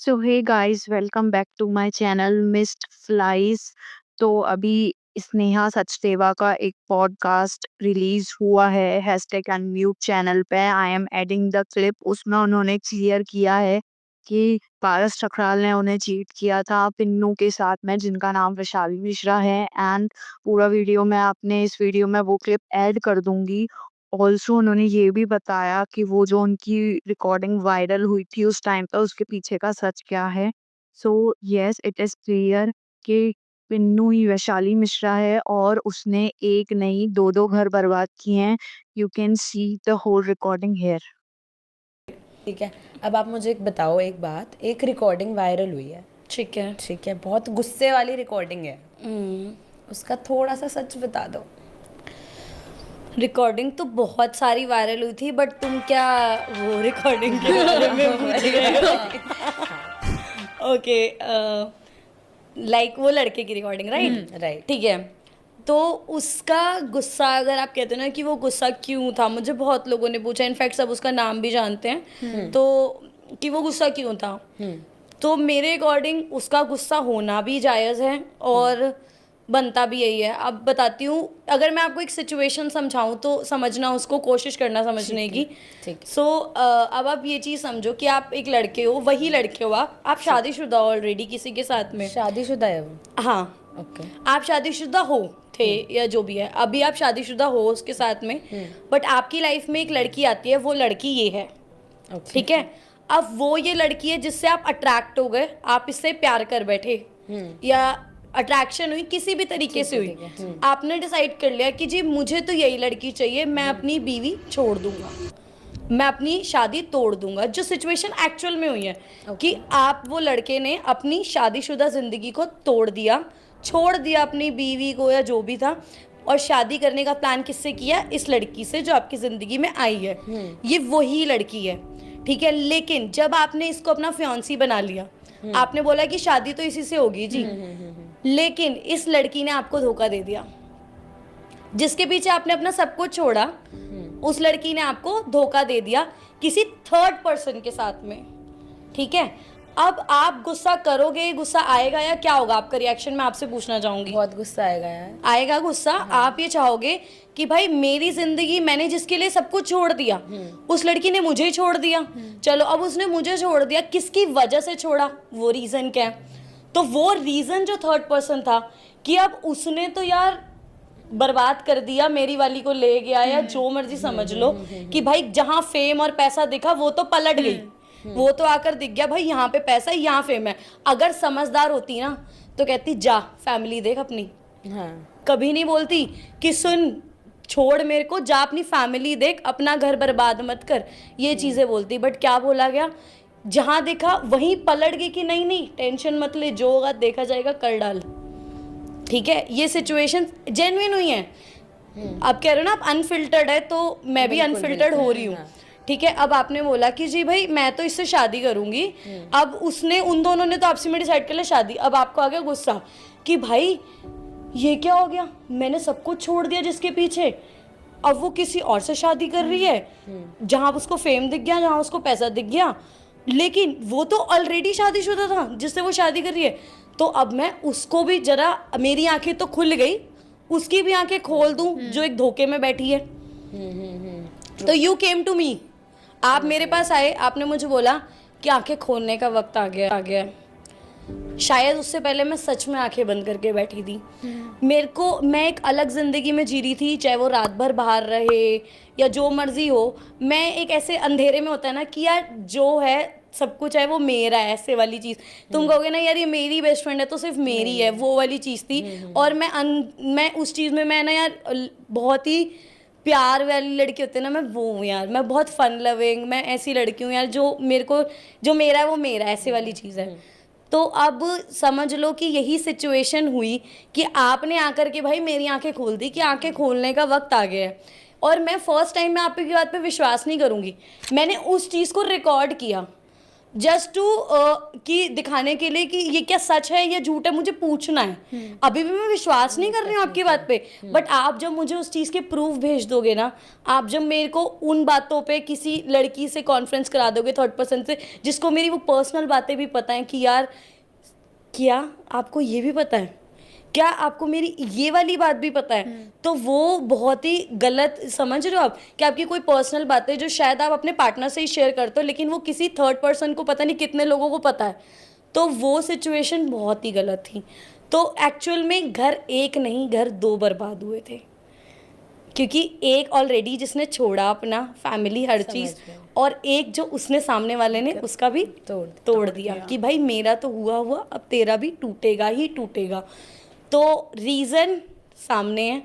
So hey guys, welcome back to my channel missed flies. तो अभी स्नेहा सचदेवा का एक पॉडकास्ट रिलीज हुआ है हैशटैग अनम्यूट चैनल पे। I am adding the clip. उसमें उन्होंने क्लियर किया है कि पारस ठकराल ने उन्हें चीट किया था पिन्नू के साथ में, जिनका नाम वैशाली मिश्रा है। एंड पूरा वीडियो मैं अपने इस वीडियो में वो क्लिप ऐड कर दूंगी। ऑल्सो उन्होंने ये भी बताया कि वो जो उनकी रिकॉर्डिंग वायरल हुई थी उस टाइम पे, उसके पीछे का सच क्या है। So yes, it is clear कि पिन्नू ही वैशाली मिश्रा है और उसने एक नहीं दो-दो घर बर्बाद किए हैं। You can see the whole recording here. ठीक है। अब आप मुझे एक बताओ, एक बात, एक रिकॉर्डिंग वायरल हुई है, ठीक है। ठीक है, बहुत गुस्से वाली रिकॉर्डिंग है, उसका थोड़ा सा सच बता दो। रिकॉर्डिंग तो बहुत सारी वायरल हुई थी, बट तुम क्या वो रिकॉर्डिंग के बारे में पूछ रहे हो? ओके, लाइक वो लड़के की रिकॉर्डिंग, राइट? राइट। ठीक है। तो उसका गुस्सा, अगर आप कहते हो ना कि वो गुस्सा क्यों था, मुझे बहुत लोगों ने पूछा, इनफैक्ट सब उसका नाम भी जानते हैं, तो कि वो गुस्सा क्यों था। तो मेरे अकॉर्डिंग उसका गुस्सा होना भी जायज़ है और बनता भी यही है। अब बताती हूँ, अगर मैं आपको एक सिचुएशन समझाऊँ तो समझना, उसको कोशिश करना समझने की। ठीक है। सो अब आप ये चीज़ समझो कि आप एक लड़के हो, वही लड़के हो, आप शादीशुदा हो ऑलरेडी किसी के साथ में। शादीशुदा है वो? हाँ, ओके। आप शादीशुदा हो थे या जो भी है, अभी आप शादीशुदा हो उसके साथ में, बट आपकी लाइफ में एक लड़की आती है, वो लड़की ये है, ओके। ठीक है। अब वो ये लड़की है जिससे आप अट्रैक्ट हो गए, आप इससे प्यार कर बैठे, या अट्रैक्शन हुई किसी भी तरीके से हुई, आपने डिसाइड कर लिया कि जी मुझे तो यही लड़की चाहिए, मैं अपनी बीवी छोड़ दूंगा, मैं अपनी शादी तोड़ दूंगा। जो सिचुएशन एक्चुअल में हुई है कि आप, वो लड़के ने अपनी शादीशुदा जिंदगी को तोड़ दिया, छोड़ दिया अपनी बीवी को या जो भी था, और शादी करने का प्लान किससे किया? इस लड़की से जो आपकी जिंदगी में आई है। ये वही लड़की है, ठीक है। लेकिन जब आपने इसको अपना फियांसी बना लिया, आपने बोला कि शादी तो इसी से होगी जी, लेकिन इस लड़की ने आपको धोखा दे दिया। जिसके पीछे आपने अपना सब कुछ छोड़ा, उस लड़की ने आपको धोखा दे दिया किसी थर्ड पर्सन के साथ में, ठीक है। अब आप गुस्सा करोगे, गुस्सा आएगा या क्या होगा आपका रिएक्शन, मैं आपसे पूछना चाहूंगी। बहुत गुस्सा आएगा यार। आएगा गुस्सा। आप ये चाहोगे कि भाई मेरी जिंदगी, मैंने जिसके लिए सब कुछ छोड़ दिया, उस लड़की ने मुझे ही छोड़ दिया। चलो, अब उसने मुझे छोड़ दिया, किसकी वजह से छोड़ा, वो रीजन क्या है? तो वो रीजन जो थर्ड पर्सन था, कि अब उसने तो यार बर्बाद कर दिया, मेरी वाली को ले गया, या जो मर्जी समझ लो, कि भाई जहां फेम और पैसा दिखा वो तो पलट गई, वो तो आकर दिख गया भाई यहाँ पे पैसा है, यहाँ फेम है। अगर समझदार होती ना तो कहती जा फैमिली देख अपनी, हाँ। कभी नहीं बोलती कि सुन छोड़ मेरे को, जा अपनी फैमिली देख, अपना घर बर्बाद मत कर, ये चीजें बोलती। बट क्या बोला गया, जहां देखा वहीं पलट गई कि नहीं नहीं टेंशन मत ले, जो होगा देखा जाएगा, कर डाल, ठीक है। ये सिचुएशन जेन्युइन हुई है। आप कह रहे हो ना आप अनफिल्टर्ड है, तो मैं भी अनफिल्टर्ड हो रही हूँ, ठीक है। अब आपने बोला कि जी भाई मैं तो इससे शादी करूंगी, अब उसने, उन दोनों ने तो आपसी में डिसाइड कर लिया शादी। अब आपको आ गया गुस्सा कि भाई ये क्या हो गया, मैंने सब कुछ छोड़ दिया जिसके पीछे, अब वो किसी और से शादी कर रही है, जहां उसको फेम दिख गया, जहां उसको पैसा दिख गया, लेकिन वो तो ऑलरेडी शादीशुदा था जिससे वो शादी कर रही है। तो अब मैं उसको भी जरा, मेरी आंखें तो खुल गई, उसकी भी आंखें खोल दूं जो एक धोखे में बैठी है। तो यू केम टू मी, आप मेरे पास आए, आपने मुझे बोला कि आंखें खोलने का वक्त आ गया है। शायद उससे पहले मैं सच में आंखें बंद करके बैठी थी। मेरे को, मैं एक अलग जिंदगी में जी रही थी, चाहे वो रात भर बाहर रहे या जो मर्जी हो, मैं एक ऐसे अंधेरे में, होता है ना कि यार जो है सब कुछ है वो मेरा है, ऐसे वाली चीज़। तुम कहोगे ना यार ये मेरी बेस्ट फ्रेंड है तो सिर्फ मेरी है, वो वाली चीज़ थी। और मैं उस चीज़ में, मैं ना यार बहुत ही प्यार वाली लड़की होती है ना, मैं वो हूँ यार, मैं बहुत फन लविंग, मैं ऐसी लड़की हूँ यार, जो मेरे को, जो मेरा है वो मेरा, ऐसे वाली चीज़ है। तो अब समझ लो कि यही सिचुएशन हुई कि आपने आकर के भाई मेरी आंखें खोल दी कि आंखें खोलने का वक्त आ गया है। और मैं फर्स्ट टाइम में आपकी बात पे विश्वास नहीं करूंगी, मैंने उस चीज़ को रिकॉर्ड किया, जस्ट टू कि दिखाने के लिए कि ये क्या सच है या झूठ है, मुझे पूछना है। अभी भी मैं विश्वास नहीं कर रही हूँ आपकी बात पे, बट आप जब मुझे उस चीज़ के प्रूफ भेज दोगे ना, आप जब मेरे को उन बातों पे किसी लड़की से कॉन्फ्रेंस करा दोगे थर्ड पर्सन से, जिसको मेरी वो पर्सनल बातें भी पता है कि यार क्या आपको ये भी पता है, क्या आपको मेरी ये वाली बात भी पता है, तो वो बहुत ही गलत समझ रहे हो आप कि आपकी कोई पर्सनल बातें जो शायद आप अपने पार्टनर से ही शेयर करते हो, लेकिन वो किसी थर्ड पर्सन को पता नहीं कितने लोगों को पता है, तो वो सिचुएशन बहुत ही गलत थी। तो एक्चुअल में घर एक नहीं, घर दो बर्बाद हुए थे, क्योंकि एक ऑलरेडी जिसने छोड़ा अपना फैमिली हर चीज़, और एक जो उसने सामने वाले ने उसका भी तोड़ दिया कि भाई मेरा तो हुआ अब तेरा भी टूटेगा ही टूटेगा। तो रीज़न सामने है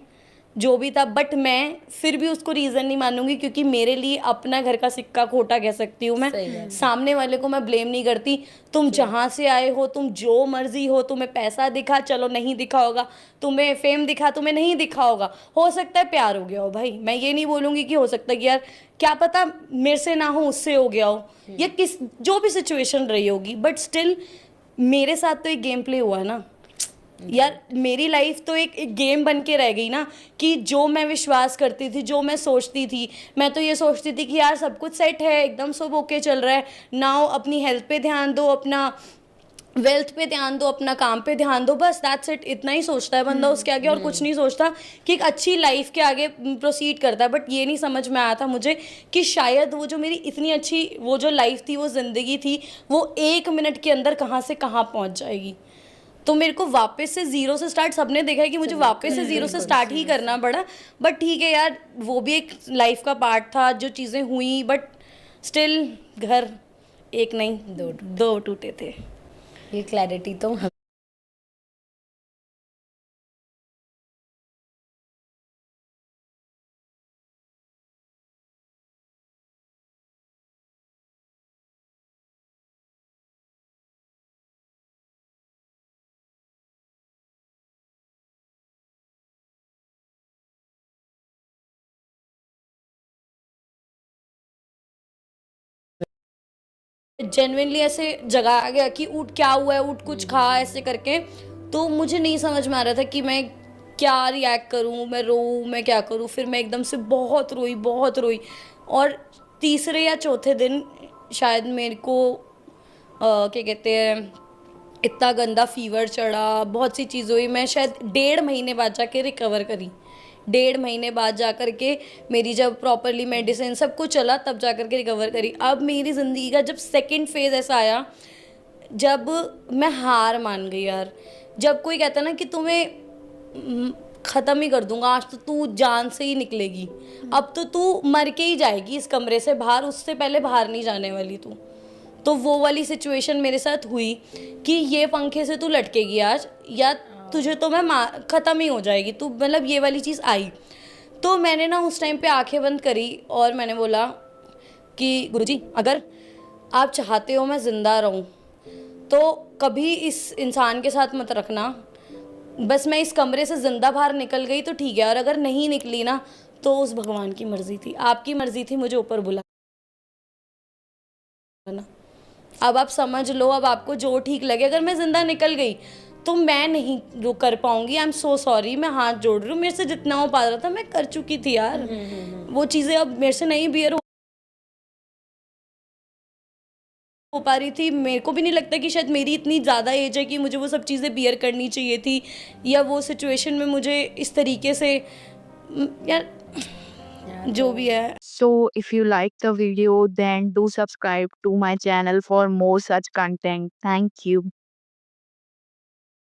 जो भी था, बट मैं फिर भी उसको रीज़न नहीं मानूंगी, क्योंकि मेरे लिए अपना घर का सिक्का खोटा कह सकती हूँ मैं, सामने वाले को मैं ब्लेम नहीं करती। तुम जहाँ से आए हो, तुम जो मर्जी हो, तुम्हें पैसा दिखा चलो नहीं दिखा होगा, तुम्हें फेम दिखा तुम्हें नहीं दिखा होगा, हो सकता है प्यार हो गया हो भाई, मैं ये नहीं बोलूँगी कि हो सकता है कि यार क्या पता मेरे से ना हो उससे हो गया हो, या किस जो भी सिचुएशन रही होगी, बट स्टिल मेरे साथ तो एक गेम प्ले हुआ है ना यार। मेरी लाइफ तो एक गेम बन के रह गई ना, कि जो मैं विश्वास करती थी, जो मैं सोचती थी, मैं तो ये सोचती थी कि यार सब कुछ सेट है, एकदम सब ओके चल रहा है, नाउ अपनी हेल्थ पे ध्यान दो, अपना वेल्थ पे ध्यान दो, अपना काम पे ध्यान दो, बस दैट्स इट। इतना ही सोचता है बंदा उसके आगे, और कुछ नहीं सोचता कि एक अच्छी लाइफ के आगे प्रोसीड करता है। बट ये नहीं समझ में आया था मुझे कि शायद वो जो मेरी इतनी अच्छी वो जो लाइफ थी, वो ज़िंदगी थी, वो 1 मिनट के अंदर कहाँ से कहाँ पहुँच जाएगी। तो मेरे को वापस से ज़ीरो से स्टार्ट, सबने देखा है कि मुझे वापस से ज़ीरो से स्टार्ट ही करना पड़ा, बट ठीक है यार, वो भी एक लाइफ का पार्ट था, जो चीज़ें हुई, बट स्टिल घर एक नहीं दो टूटे थे। ये क्लैरिटी तो जेन्युइनली ऐसे जगाया गया कि उठ, क्या हुआ है, उठ कुछ खा, ऐसे करके। तो मुझे नहीं समझ में आ रहा था कि मैं क्या रिएक्ट करूं, मैं रोऊं, मैं क्या करूं। फिर मैं एकदम से बहुत रोई, बहुत रोई, और तीसरे या चौथे दिन शायद मेरे को क्या कहते हैं, इतना गंदा फीवर चढ़ा, बहुत सी चीज़ हुई, मैं शायद 1.5 महीने बाद जाके रिकवर करी। 1.5 महीने बाद जा कर के मेरी जब प्रॉपरली मेडिसिन सब कुछ चला, तब जा कर के रिकवर करी। अब मेरी ज़िंदगी का जब सेकंड फेज़ ऐसा आया, जब मैं हार मान गई यार। जब कोई कहता है ना कि तुम्हें ख़त्म ही कर दूंगा आज, तो तू जान से ही निकलेगी, अब तो तू मर के ही जाएगी इस कमरे से बाहर, उससे पहले बाहर नहीं जाने वाली तू। तो वो वाली सिचुएशन मेरे साथ हुई कि ये पंखे से तू लटकेगी आज, या तुझे तो मैं ख़त्म ही हो जाएगी तू, मतलब ये वाली चीज़ आई। तो मैंने ना उस टाइम पे आंखें बंद करी और मैंने बोला कि गुरुजी, अगर आप चाहते हो मैं ज़िंदा रहूं, तो कभी इस इंसान के साथ मत रखना। बस मैं इस कमरे से ज़िंदा बाहर निकल गई तो ठीक है, और अगर नहीं निकली ना, तो उस भगवान की मर्ज़ी थी, आपकी मर्ज़ी थी मुझे ऊपर बुलाना। अब आप समझ लो, अब आपको जो ठीक लगे। अगर मैं ज़िंदा निकल गई तो मैं नहीं रुक कर पाऊंगी, आई एम सो सॉरी, मैं हाथ जोड़ रही हूँ, मेरे से जितना हो पा रहा था मैं कर चुकी थी यार। वो चीज़ें अब मेरे से नहीं बियर हो पा रही थी। मेरे को भी नहीं लगता कि शायद मेरी इतनी ज़्यादा एज है कि मुझे वो सब चीज़ें बियर करनी चाहिए थी, या वो सिचुएशन में मुझे इस तरीके से यार जो भी है। So if you like the video, then do subscribe to my channel for more such content. Thank you.